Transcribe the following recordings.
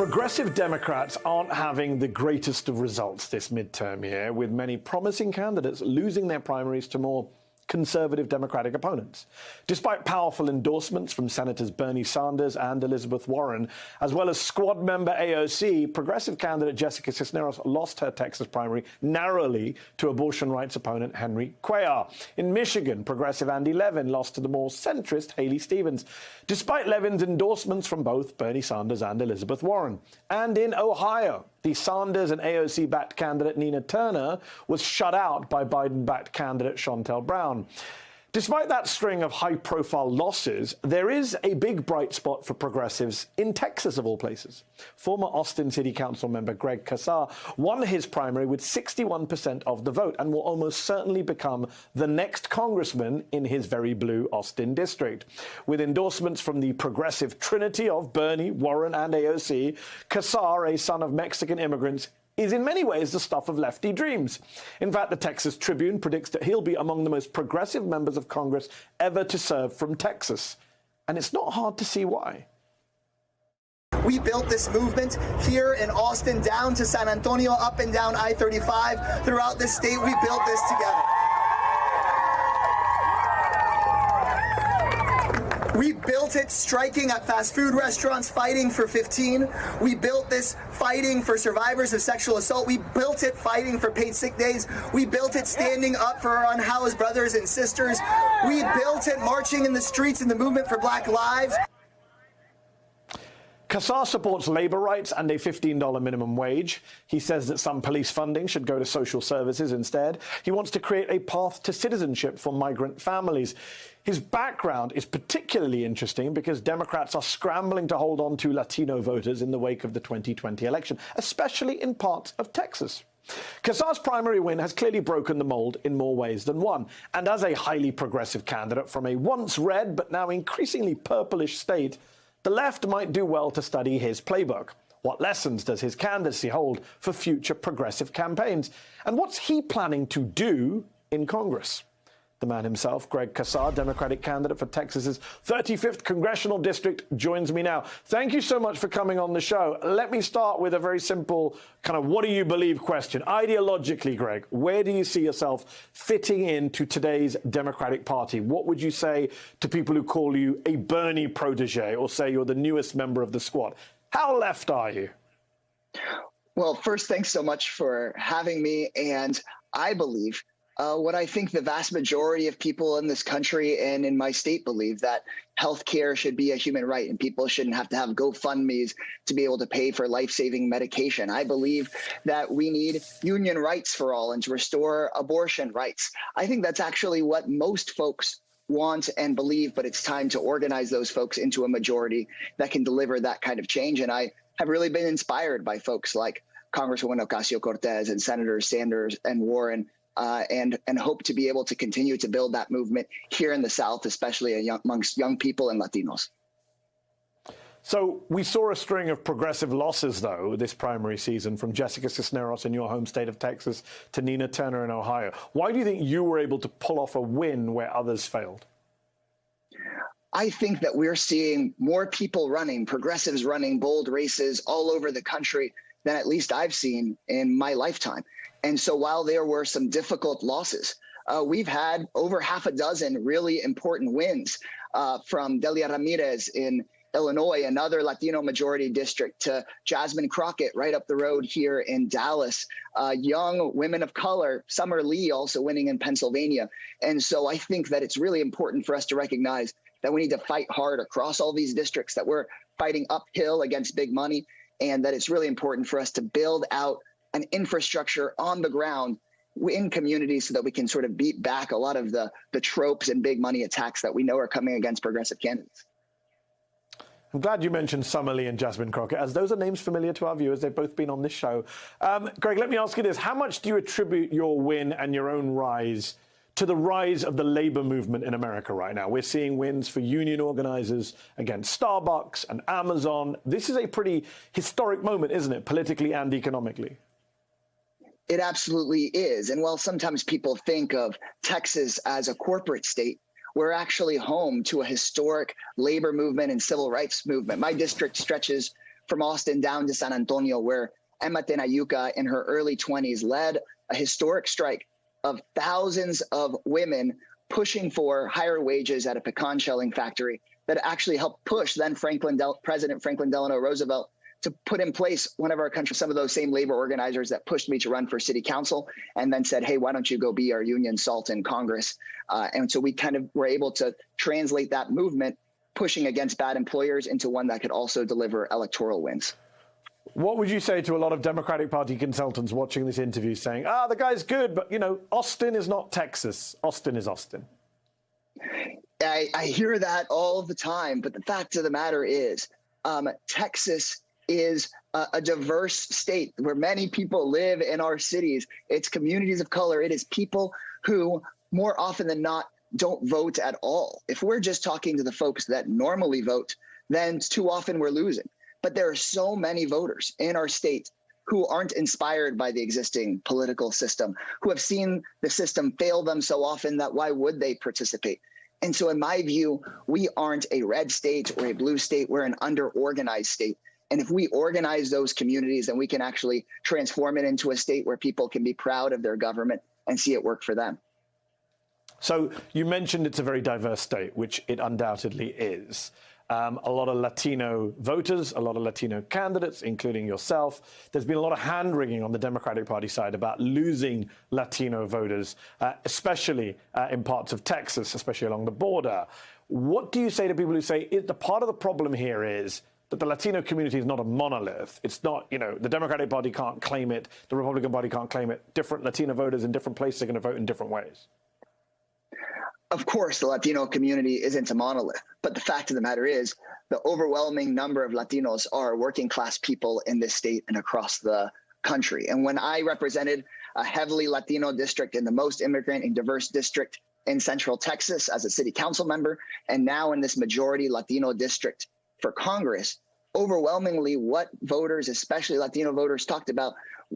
Progressive Democrats aren't having the greatest of results this midterm year, with many promising candidates losing their primaries to more conservative Democratic opponents. Despite powerful endorsements from Senators Bernie Sanders and Elizabeth Warren, as well as squad member AOC, progressive candidate Jessica Cisneros lost her Texas primary narrowly to abortion rights opponent Henry Cuellar. In Michigan, progressive Andy Levin lost to the more centrist Haley Stevens, despite Levin's endorsements from both Bernie Sanders and Elizabeth Warren. And in Ohio, the Sanders and AOC-backed candidate Nina Turner was shut out by Biden-backed candidate Shontel Brown. Despite that string of high-profile losses, there is a big bright spot for progressives in Texas, of all places. Former Austin City Council member Greg Casar won his primary with 61% of the vote and will almost certainly become the next congressman in his very blue Austin district. With endorsements from the progressive trinity of Bernie, Warren, and AOC, Casar, a son of Mexican immigrants, is in many ways the stuff of lefty dreams. In fact, the Texas Tribune predicts that he'll be among the most progressive members of Congress ever to serve from Texas. And it's not hard to see why. We built this movement here in Austin, down to San Antonio, up and down I-35. Throughout this state, we built this together. We built it striking at fast food restaurants, fighting for 15. We built this fighting for survivors of sexual assault. We built it fighting for paid sick days. We built it standing up for our unhoused brothers and sisters. We built it marching in the streets in the movement for Black lives. Casar supports labor rights and a $15 minimum wage. He says that some police funding should go to social services instead. He wants to create a path to citizenship for migrant families. His background is particularly interesting because Democrats are scrambling to hold on to Latino voters in the wake of the 2020 election, especially in parts of Texas. Casar's primary win has clearly broken the mold in more ways than one. And as a highly progressive candidate from a once red but now increasingly purplish state, the left might do well to study his playbook. What lessons does his candidacy hold for future progressive campaigns? And what's he planning to do in Congress? The man himself, Greg Casar, Democratic candidate for Texas's 35th congressional district, joins me now. Thank you so much for coming on the show. Let me start with a very simple kind of what do you believe question. Ideologically, Greg, where do you see yourself fitting into today's Democratic Party? What would you say to people who call you a Bernie protege or say you're the newest member of the squad? How left are you? Well, first, thanks so much for having me. And I believe what I think the vast majority of people in this country and in my state believe, that healthcare should be a human right and people shouldn't have to have GoFundMes to be able to pay for life-saving medication. I believe that we need union rights for all and to restore abortion rights. I think that's actually what most folks want and believe, but it's time to organize those folks into a majority that can deliver that kind of change. And I have really been inspired by folks like Congresswoman Ocasio-Cortez and Senators Sanders and Warren, and hope to be able to continue to build that movement here in the South, especially amongst young people and Latinos. So we saw a string of progressive losses, though, this primary season, from Jessica Cisneros in your home state of Texas to Nina Turner in Ohio. Why do you think you were able to pull off a win where others failed? I think that we're seeing more people running, progressives running bold races all over the country than at least I've seen in my lifetime. And so while there were some difficult losses, we've had over half a dozen really important wins, from Delia Ramirez in Illinois, another Latino majority district, to Jasmine Crockett right up the road here in Dallas, young women of color, Summer Lee also winning in Pennsylvania. And so I think that it's really important for us to recognize that we need to fight hard across all these districts, that we're fighting uphill against big money, and that it's really important for us to build out an infrastructure on the ground in communities so that we can sort of beat back a lot of the tropes and big money attacks that we know are coming against progressive candidates. I'm glad you mentioned Summer Lee and Jasmine Crockett, as those are names familiar to our viewers. They've both been on this show. Greg, let me ask you this. How much do you attribute your win and your own rise to the rise of the labor movement in America right now? We're seeing wins for union organizers against Starbucks and Amazon. This is a pretty historic moment, isn't it, politically and economically? It absolutely is. And while sometimes people think of Texas as a corporate state, we're actually home to a historic labor movement and civil rights movement. My district stretches from Austin down to San Antonio, where Emma Tenayuca in her early 20s led a historic strike of thousands of women pushing for higher wages at a pecan shelling factory that actually helped push then President Franklin Delano Roosevelt to put in place one of our country's, some of those same labor organizers that pushed me to run for city council and then said, hey, why don't you go be our union salt in Congress? And so we kind of were able to translate that movement, pushing against bad employers, into one that could also deliver electoral wins. What would you say to a lot of Democratic Party consultants watching this interview saying, the guy's good, but, Austin is not Texas. Austin is Austin. I hear that all the time, but the fact of the matter is Texas is a diverse state where many people live in our cities. It's communities of color. It is people who more often than not don't vote at all. If we're just talking to the folks that normally vote, then too often we're losing. But there are so many voters in our state who aren't inspired by the existing political system, who have seen the system fail them so often that why would they participate? And so in my view, we aren't a red state or a blue state. We're an under-organized state. And if we organize those communities, then we can actually transform it into a state where people can be proud of their government and see it work for them. So you mentioned it's a very diverse state, which it undoubtedly is. A lot of Latino voters, a lot of Latino candidates, including yourself. There's been a lot of hand-wringing on the Democratic Party side about losing Latino voters, especially in parts of Texas, especially along the border. What do you say to people who say the part of the problem here is that the Latino community is not a monolith? It's not, the Democratic Party can't claim it, the Republican Party can't claim it. Different Latino voters in different places are going to vote in different ways. Of course, the Latino community isn't a monolith, but the fact of the matter is the overwhelming number of Latinos are working class people in this state and across the country. And when I represented a heavily Latino district in the most immigrant and diverse district in Central Texas as a city council member, and now in this majority Latino district for Congress, overwhelmingly what voters, especially Latino voters, talked about,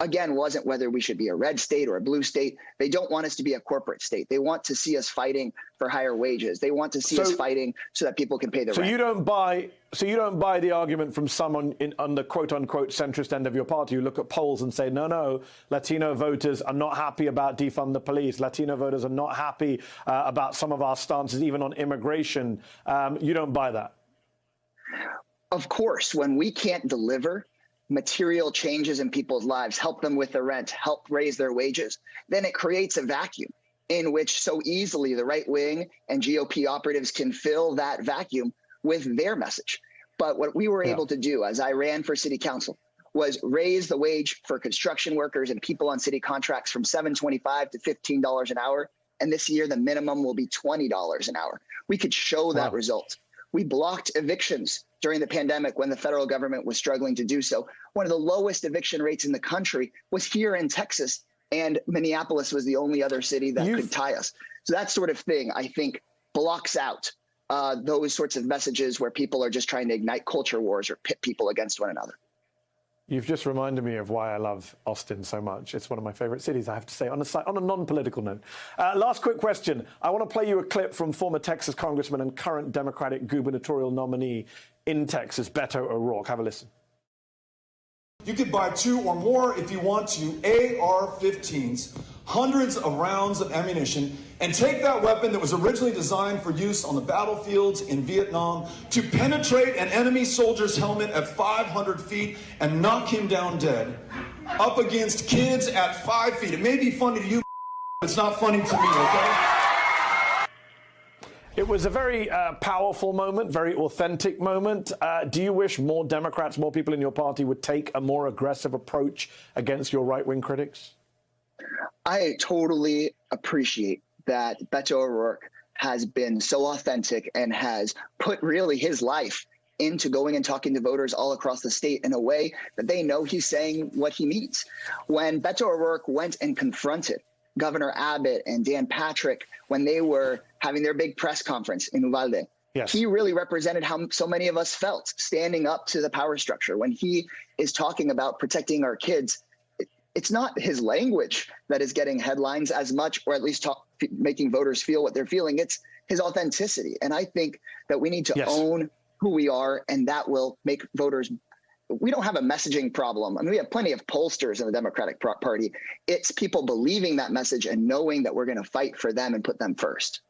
again, wasn't whether we should be a red state or a blue state. They don't want us to be a corporate state. They want to see us fighting for higher wages. They want to see us fighting so that people can pay their rent. You don't buy the argument from someone on the quote-unquote centrist end of your party who look at polls and say, no, Latino voters are not happy about defund the police. Latino voters are not happy about some of our stances, even on immigration. You don't buy that? Of course, when we can't deliver material changes in people's lives, help them with their rent, help raise their wages, then it creates a vacuum in which so easily the right wing and GOP operatives can fill that vacuum with their message. But what we were able to do as I ran for city council was raise the wage for construction workers and people on city contracts from $7.25 to $15 an hour. And this year, the minimum will be $20 an hour. We could show that result. We blocked evictions during the pandemic when the federal government was struggling to do so. One of the lowest eviction rates in the country was here in Texas, and Minneapolis was the only other city that could tie us. So that sort of thing, I think, blocks out those sorts of messages where people are just trying to ignite culture wars or pit people against one another. You've just reminded me of why I love Austin so much. It's one of my favorite cities, I have to say, on a non-political note. Last quick question. I want to play you a clip from former Texas congressman and current Democratic gubernatorial nominee in Texas, Beto O'Rourke. Have a listen. You could buy 2 or more if you want to AR-15s, hundreds of rounds of ammunition, and take that weapon that was originally designed for use on the battlefields in Vietnam to penetrate an enemy soldier's helmet at 500 feet and knock him down dead, up against kids at 5 feet. It may be funny to you, but it's not funny to me, okay? It was a very powerful moment, very authentic moment. Do you wish more Democrats, more people in your party would take a more aggressive approach against your right-wing critics? I totally appreciate that Beto O'Rourke has been so authentic and has put really his life into going and talking to voters all across the state in a way that they know he's saying what he means. When Beto O'Rourke went and confronted Governor Abbott and Dan Patrick when they were having their big press conference in Uvalde, he really represented how so many of us felt standing up to the power structure. When he is talking about protecting our kids, it's not his language that is getting headlines as much, or at least making voters feel what they're feeling. It's his authenticity. And I think that we need to own who we are, and that will make voters we don't have a messaging problem. I mean, we have plenty of pollsters in the Democratic Party. It's people believing that message and knowing that we're going to fight for them and put them first.